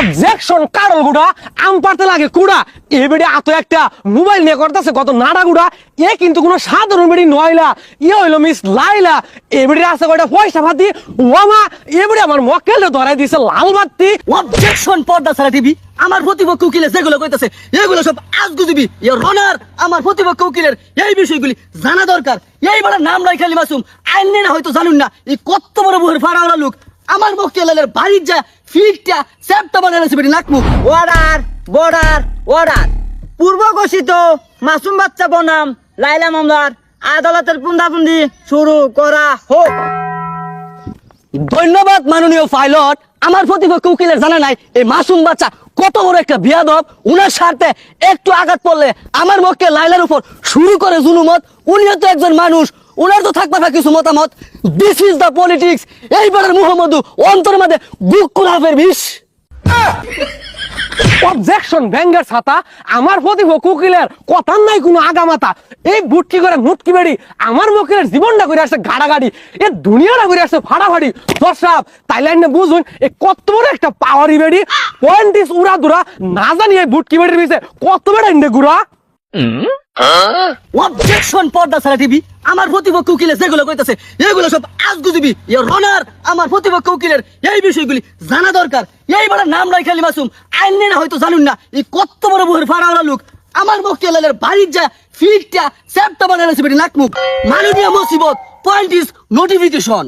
Objection কারল গুড়া আম পারতে লাগে কুড়া এবেড়ে এত একটা মোবাইল নিয়ে করতেছে কত নাড়া গুড়া এ কিন্তু কোনো সাধারণ বেড়ি নয়লা হইলো মিস লাইলা এবেড়ে আছে কয়টা পয়সা পাতি ওমা এবেড়ে আমার মক্কেলে ধরাই দিছে লাল বাতি। অবজেকশন পর্দা ছাড়া টিভি আমার প্রতিপক্ষ উকিলে যেগুলো কইতাছে এগুলো সব আজগুজবি রনার আমার প্রতিপক্ষ উকিলের এই বিষয়গুলি জানা দরকার। এইবার নাম নাই খালি মাসুম আইন না হয়তো জানুন না এই কত বড় বুহের ফাড়াওয়ালা লোক আমার মক্কেলের বাড়ির যা ফিটটা সেপ্টা বানাইছে বেটি নাকমু। অর্ডার বর্ডার অর্ডার পূর্ব ঘোষিত মাসুম বাচ্চা বনাম লাইলা মামলার আদালতের পুন্দাপুন্দি শুরু করা হোক। ধন্যবাদ মাননীয় পাইলট। আমার প্রতিপক্ষ উকিলের জানা নাই এই মাসুম বাচ্চা কত বড় একটা বিয়াদব। উনার স্বার্থে একটু আঘাত পড়লে আমার মক্কে লাইলার উপর শুরু করে জুলুমত। উনিও তো একজন মানুষ, উনার তো থাকবে কিছু মতামত। This is the politics. এইবারের মুহাম্মদু অন্তর মাঝে বুক কুলাফের বিষ। অবজেকশন ব্যাঙ্গের ছাতা আমার প্রতিপক্ষ উকিলের কথার নাই কোনো আগামাতা এই বুটকি করে মুটকি বেড়ি আমার মক্কেলের জীবনটা করে আসছে গাড়াগাড়ি এ দুনিয়াটা করে আসছে ফাড়াফাড়ি। দর্শক তাইলাইনে বুঝুন এ কত বড় একটা পাওয়ারি বেড়ি পয়েন্ট ইস উড়া দুরা না জানি এই বুটকি বেড়ির বিষয়ে কত বড় ইন্ডে গুড়া। অবজেকশন পর্দা ছাড়া টিভি আমার প্রতিপক্ষ উকিলের যেগুলো কইতাছে এগুলো সব আজগুজবি রনার আমার প্রতিপক্ষ উকিলের এই বিষয়গুলি জানা দরকার। এইবার নাম নাই খালি মাসুম আইন না হয়তো জানুন না এই কত বড় বুহের ফাড়াওয়ালা লোক আমার মক্কেলের বাড়ির যা ফিটটা সেপ্টা বানাইছে বেটি নাকমুখ। মাননীয় মুসিবত পয়েন্ট ইজ নোটিফিকেশন।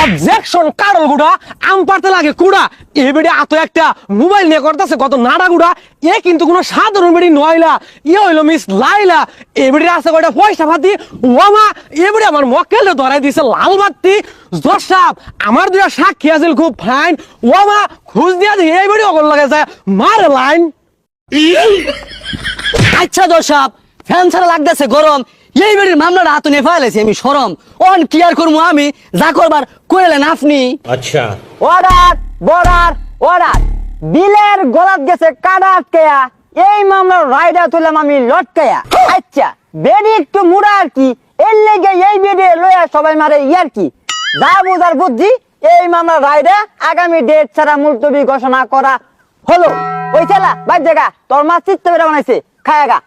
অবজেকশন কারল গুড়া আম পারতে লাগে কুড়া এবেড়ে এত একটা মোবাইল নিয়ে করতেছে কত নাড়া গুড়া এ কিন্তু কোনো সাধারণ বেড়ি নয়লা হইলো মিস লাইলা এবেড়ে আছে কয়টা পয়সা পাতি ওমা এবেড়ে আমার মক্কেলে ধরাই দিছে লাল বাতি। দর্শক আমার দুটা সাক্ষী আছে খুব ফাইন ওমা খুঁজ দিয়া দিয়ে এইবারই অগল লাগে যায় মার লাইন। আচ্ছা দর্শক ফ্যান ছাড়া লাগতেছে গরম এই বেড়ির মামলাটা হাতে নিয়ে ফেলেছি আমি সরম অন কি আর করবো আমি যা করবার কইলেন আপনি। अच्छा অর্ডার বর্ডার অর্ডার বিলের গলাত গেছে কাটা আটকেয়া এই মামলার রায়ডা তুললাম আমি লটকায়া। আচ্ছা বেডি একটু মুড়া আর কি এর লেগে এই বেডে লয়া সবাই মারে ইয়ার কি যা বুঝার বুদ্ধি এই মামলার রায়ডা আগামী ডেট ছাড়া মুলতবি ঘোষণা করা হলো। ওই চালা বাদ জায়গা তোর মা চিত্ত বেড়া বানাইছে খায়াগা।